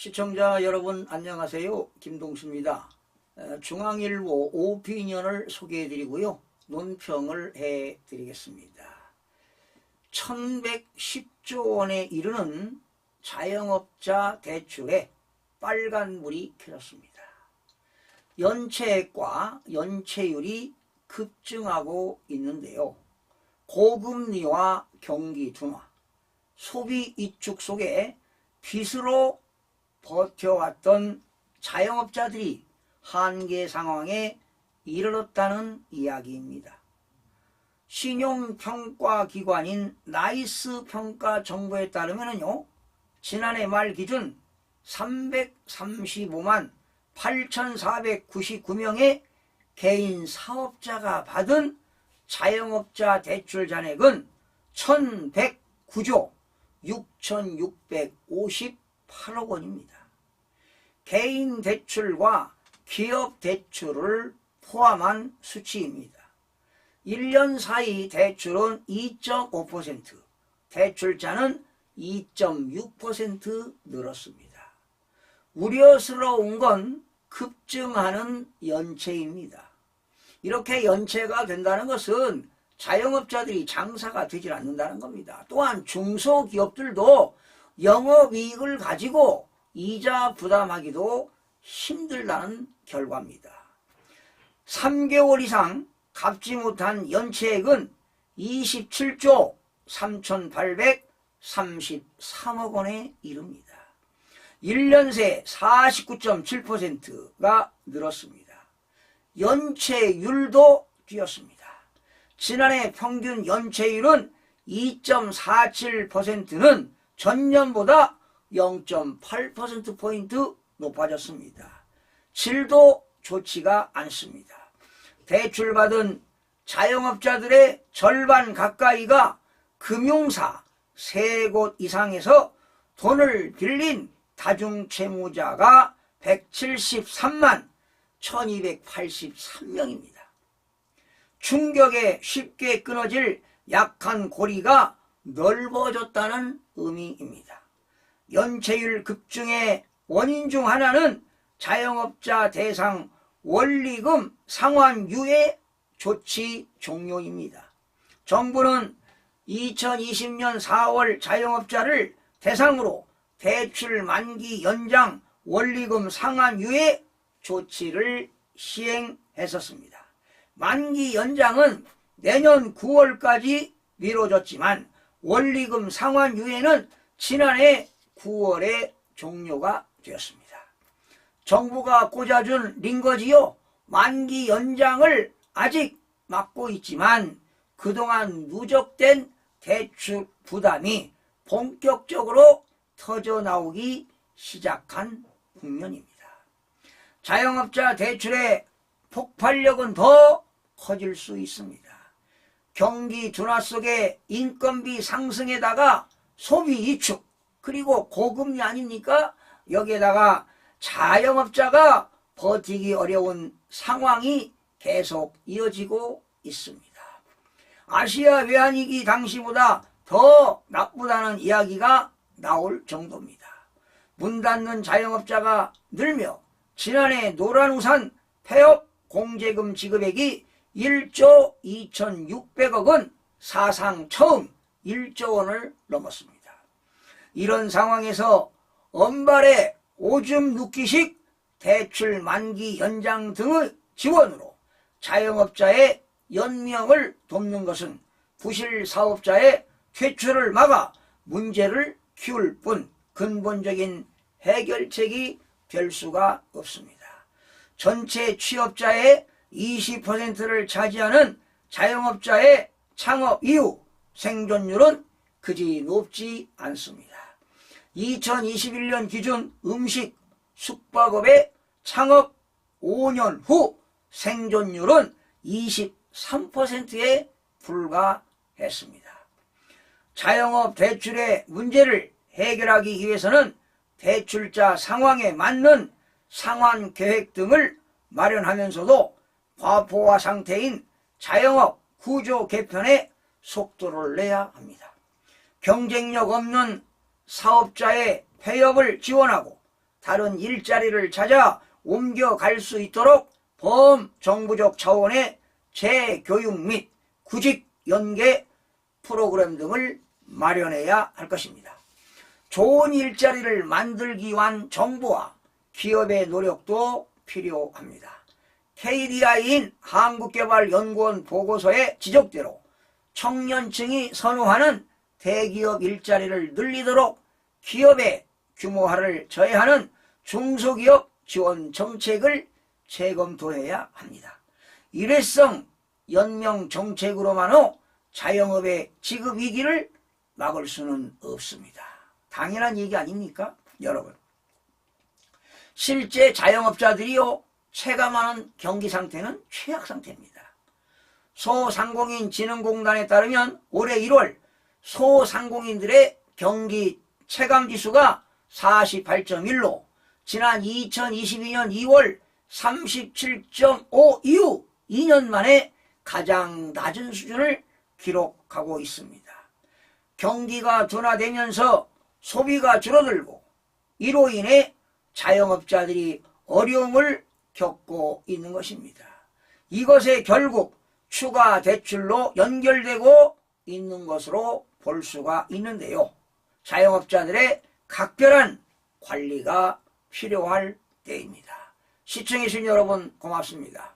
시청자 여러분 안녕하세요. 김동수입니다. 중앙일보 오피니언을 소개해드리고요. 논평을 해드리겠습니다. 1110조 원에 이르는 자영업자 대출에 빨간불이 켜졌습니다. 연체액과 연체율이 급증하고 있는데요. 고금리와 경기 둔화, 소비 위축 속에 빚으로 버텨왔던 자영업자들이 한계 상황에 이르렀다는 이야기입니다. 신용평가기관인 나이스평가정보에 따르면요, 지난해 말 기준 335만 8,499명의 개인 사업자가 받은 자영업자 대출 잔액은 1,109조 6,658억 원입니다. 개인 대출과 기업 대출을 포함한 수치입니다. 1년 사이 대출은 2.5%, 대출자는 2.6% 늘었습니다. 우려스러운 건 급증하는 연체입니다. 이렇게 연체가 된다는 것은 자영업자들이 장사가 되질 않는다는 겁니다. 또한 중소기업들도 영업이익을 가지고 이자 부담하기도 힘들다는 결과입니다. 3개월 이상 갚지 못한 연체액은 27조 3,833억 원에 이릅니다. 1년 새 49.7%가 늘었습니다. 연체율도 뛰었습니다. 지난해 평균 연체율은 2.47%는 전년보다 0.8%포인트 높아졌습니다. 질도 좋지가 않습니다. 대출받은 자영업자들의 절반 가까이가 금융사 3곳 이상에서 돈을 빌린 다중채무자가 173만 1283명입니다. 충격에 쉽게 끊어질 약한 고리가 넓어졌다는 의미입니다. 연체율 급증의 원인 중 하나는 자영업자 대상 원리금 상환 유예 조치 종료입니다. 정부는 2020년 4월 자영업자를 대상으로 대출 만기 연장 원리금 상환 유예 조치를 시행했었습니다. 만기 연장은 내년 9월까지 미뤄졌지만 원리금 상환 유예는 지난해 9월에 종료가 되었습니다. 정부가 꽂아준 링거지요. 만기 연장을 아직 막고 있지만 그동안 누적된 대출 부담이 본격적으로 터져나오기 시작한 국면입니다. 자영업자 대출의 폭발력은 더 커질 수 있습니다. 경기 둔화 속에 인건비 상승에다가 소비 위축, 그리고 고금리 아닙니까? 여기에다가 자영업자가 버티기 어려운 상황이 계속 이어지고 있습니다. 아시아 외환위기 당시보다 더 나쁘다는 이야기가 나올 정도입니다. 문 닫는 자영업자가 늘며 지난해 노란우산 폐업 공제금 지급액이 1조 2,600억은 사상 처음 1조 원을 넘었습니다. 이런 상황에서 엄발의 오줌 눕기식 대출 만기 연장 등의 지원으로 자영업자의 연명을 돕는 것은 부실 사업자의 퇴출을 막아 문제를 키울 뿐 근본적인 해결책이 될 수가 없습니다. 전체 취업자의 20%를 차지하는 자영업자의 창업 이후 생존율은 그지 높지 않습니다. 2021년 기준 음식 숙박업의 창업 5년 후 생존율은 23%에 불과했습니다. 자영업 대출의 문제를 해결하기 위해서는 대출자 상황에 맞는 상환 계획 등을 마련하면서도 과포화 상태인 자영업 구조 개편에 속도를 내야 합니다. 경쟁력 없는 사업자의 폐업을 지원하고 다른 일자리를 찾아 옮겨갈 수 있도록 범정부적 차원의 재교육 및 구직 연계 프로그램 등을 마련해야 할 것입니다. 좋은 일자리를 만들기 위한 정부와 기업의 노력도 필요합니다. KDI인 한국개발연구원 보고서의 지적대로 청년층이 선호하는 대기업 일자리를 늘리도록 기업의 규모화를 저해하는 중소기업 지원 정책을 재검토해야 합니다. 일회성 연명 정책으로만로 자영업의 지급 위기를 막을 수는 없습니다. 당연한 얘기 아닙니까? 여러분, 실제 자영업자들이요 체감하는 경기 상태는 최악 상태입니다. 소상공인진흥공단에 따르면 올해 1월 소상공인들의 경기 체감지수가 48.1로 지난 2022년 2월 37.5 이후 2년 만에 가장 낮은 수준을 기록하고 있습니다. 경기가 둔화되면서 소비가 줄어들고 이로 인해 자영업자들이 어려움을 겪고 있는 것입니다. 이것에 결국 추가 대출로 연결되고 있는 것으로 볼 수가 있는데요. 자영업자들의 각별한 관리가 필요할 때입니다. 시청해주신 여러분 고맙습니다.